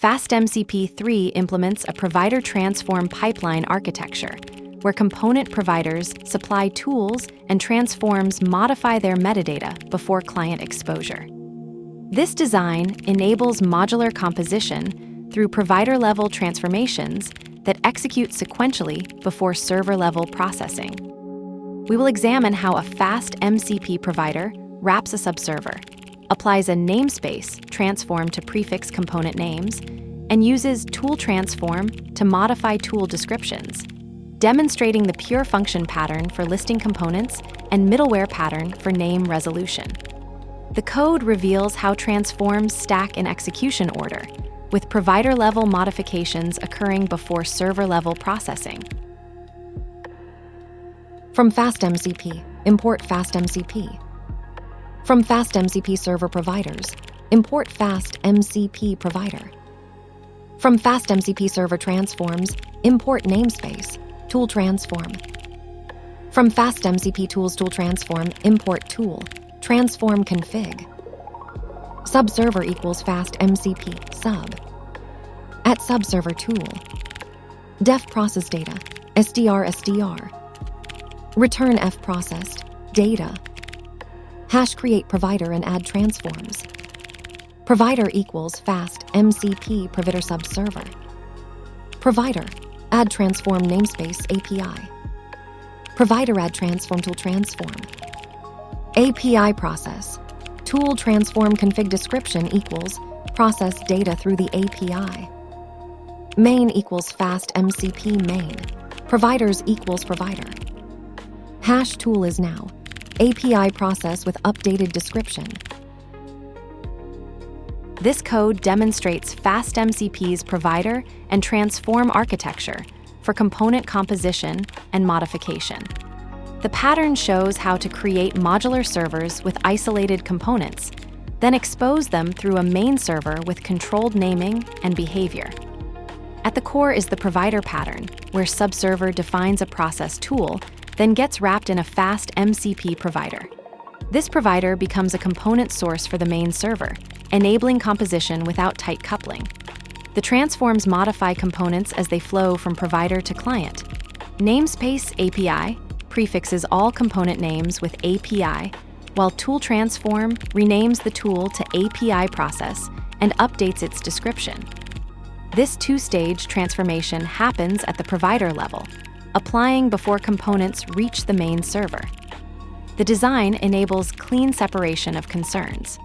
FastMCP 3 implements a provider transform pipeline architecture, where component providers supply tools and transforms modify their metadata before client exposure. This design enables modular composition through provider-level transformations that execute sequentially before server-level processing. We will examine how a FastMCP provider wraps a subserver, applies a namespace transform to prefix component names, and uses ToolTransform to modify tool descriptions, demonstrating the pure function pattern for listing components and middleware pattern for name resolution. The code reveals how transforms stack in execution order, with provider-level modifications occurring before server-level processing. From FastMCP, import FastMCP. From FastMCP server providers, import FastMCP provider. From FastMCP server transforms, import namespace, ToolTransform. From FastMCP tools ToolTransform, import tool, transform config. Subserver equals FastMCP sub. At subserver tool. Def process data, SDR. Return F processed, data. Hash create provider and add transforms. Provider equals FastMCP provider subserver. Provider, add transform namespace API. Provider add transform tool transform. API process, tool transform config description equals process data through the API. Main equals FastMCP main. Providers equals provider. Hash tool is now API process with updated description. This code demonstrates FastMCP's provider and transform architecture for component composition and modification. The pattern shows how to create modular servers with isolated components, then expose them through a main server with controlled naming and behavior. At the core is the provider pattern, where subserver defines a process tool, then gets wrapped in a FastMCP provider. This provider becomes a component source for the main server, enabling composition without tight coupling. The transforms modify components as they flow from provider to client. Namespace API prefixes all component names with API, while ToolTransform renames the tool to API process and updates its description. This two-stage transformation happens at the provider level, applying before components reach the main server. The design enables clean separation of concerns.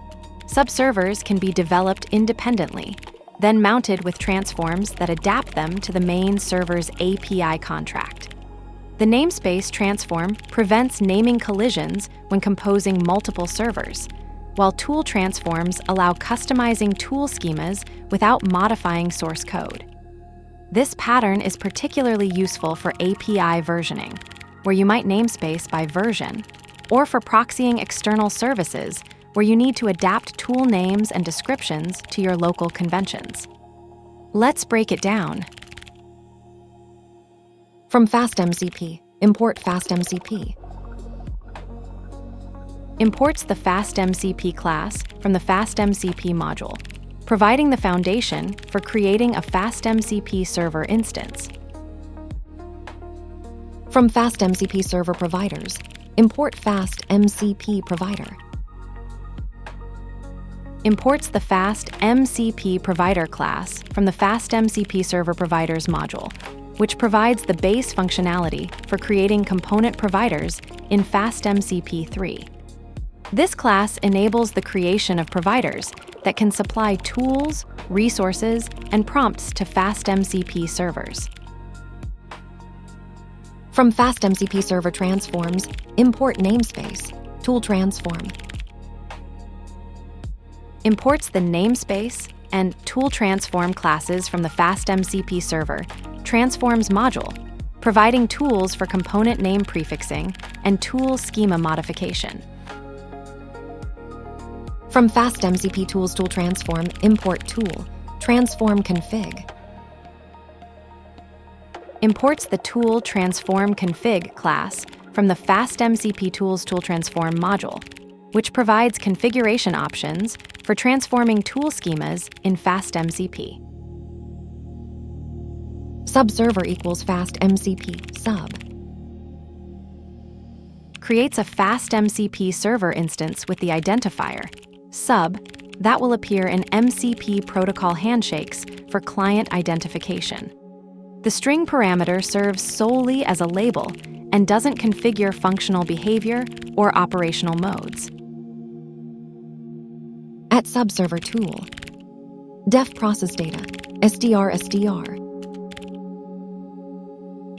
Subservers can be developed independently, then mounted with transforms that adapt them to the main server's API contract. The namespace transform prevents naming collisions when composing multiple servers, while tool transforms allow customizing tool schemas without modifying source code. This pattern is particularly useful for API versioning, where you might namespace by version, or for proxying external services, where you need to adapt tool names and descriptions to your local conventions. Let's break it down. From FastMCP, import FastMCP. Imports the FastMCP class from the FastMCP module, providing the foundation for creating a FastMCP server instance. From FastMCP server providers, import FastMCP provider. Imports the FastMCP provider class from the FastMCP server providers module, which provides the base functionality for creating component providers in FastMCP 3. This class enables the creation of providers that can supply tools, resources, and prompts to FastMCP servers. From FastMCP server transforms, import namespace, ToolTransform. Imports the namespace and ToolTransform classes from the FastMCP server transforms module, providing tools for component name prefixing and tool schema modification. From FastMCP tools ToolTransform, import tool, transform config. Imports the ToolTransform config class from the FastMCP tools ToolTransform module, which provides configuration options for transforming tool schemas in FastMCP. Subserver equals FastMCP sub. Creates a FastMCP server instance with the identifier sub that will appear in MCP protocol handshakes for client identification. The string parameter serves solely as a label and doesn't configure functional behavior or operational modes. At subserver tool, def process data, SDR.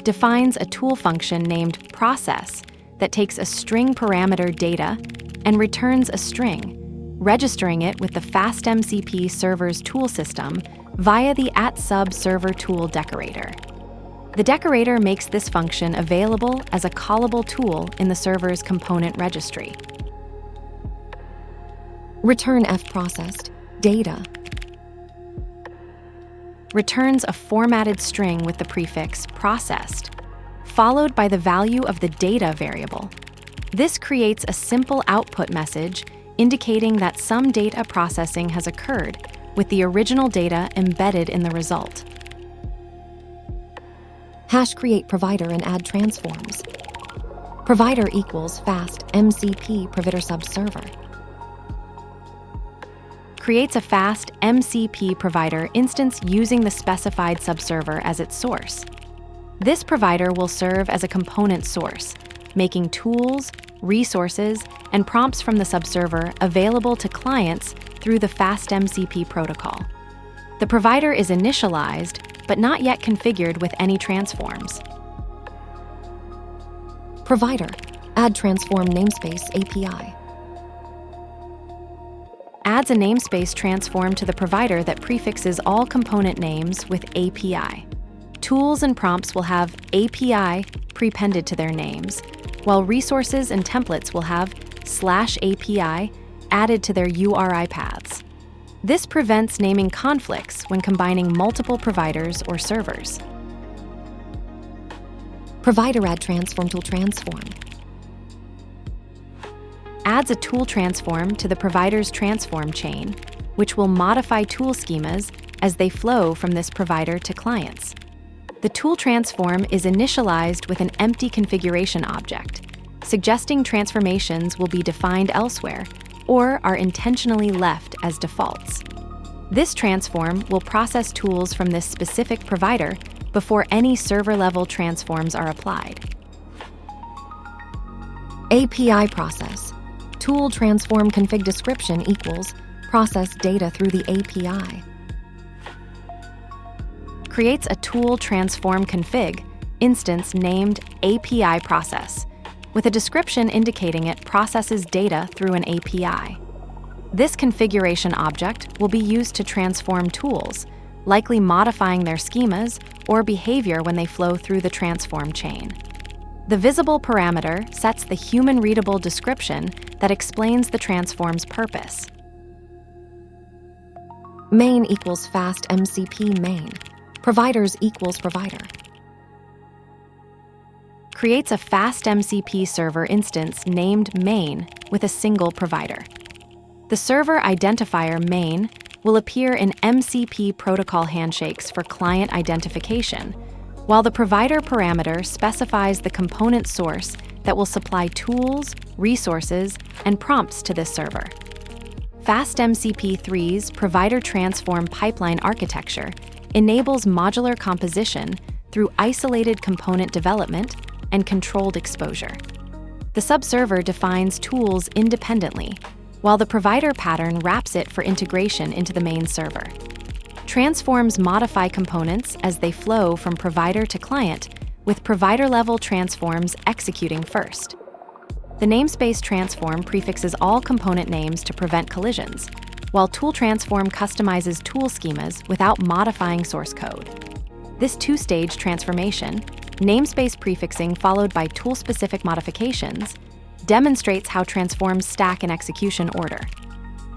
Defines a tool function named process that takes a string parameter data and returns a string, registering it with the FastMCP server's tool system via the @subserver tool decorator. The decorator makes this function available as a callable tool in the server's component registry. Return fprocessed data. Returns a formatted string with the prefix processed, followed by the value of the data variable. This creates a simple output message indicating that some data processing has occurred, with the original data embedded in the result. Hash create provider and add transforms. Provider equals FastMCP provider subserver. Creates a FastMCP provider instance using the specified subserver as its source. This provider will serve as a component source, making tools, resources, and prompts from the subserver available to clients through the FastMCP protocol. The provider is initialized, but not yet configured with any transforms. Provider, add transform namespace API. Adds a namespace transform to the provider that prefixes all component names with API. Tools and prompts will have API prepended to their names, while resources and templates will have /API added to their URI paths. This prevents naming conflicts when combining multiple providers or servers. Provider add transform ToolTransform. Adds a ToolTransform to the provider's transform chain, which will modify tool schemas as they flow from this provider to clients. The ToolTransform is initialized with an empty configuration object, suggesting transformations will be defined elsewhere or are intentionally left as defaults. This transform will process tools from this specific provider before any server-level transforms are applied. API process. Tool transform config description equals process data through the API. Creates a tool transform config instance named API process, with a description indicating it processes data through an API. This configuration object will be used to transform tools, likely modifying their schemas or behavior when they flow through the transform chain. The visible parameter sets the human-readable description that explains the transform's purpose. Main equals FastMCP main. Providers equals provider. Creates a FastMCP server instance named main with a single provider. The server identifier main will appear in MCP protocol handshakes for client identification, while the provider parameter specifies the component source that will supply tools, resources, and prompts to this server. FastMCP3's provider transform pipeline architecture enables modular composition through isolated component development and controlled exposure. The subserver defines tools independently, while the provider pattern wraps it for integration into the main server. Transforms modify components as they flow from provider to client, with provider-level transforms executing first. The namespace transform prefixes all component names to prevent collisions, while ToolTransform customizes tool schemas without modifying source code. This two-stage transformation, namespace prefixing followed by tool-specific modifications, demonstrates how transforms stack in execution order.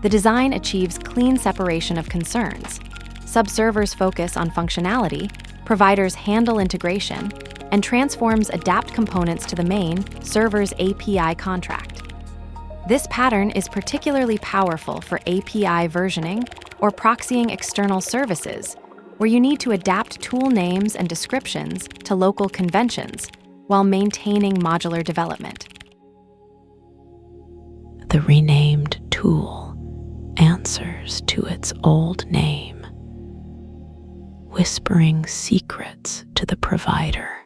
The design achieves clean separation of concerns. Subservers focus on functionality, providers handle integration, and transforms adapt components to the main server's API contract. This pattern is particularly powerful for API versioning or proxying external services, where you need to adapt tool names and descriptions to local conventions while maintaining modular development. The renamed tool answers to its old name, whispering secrets to the provider.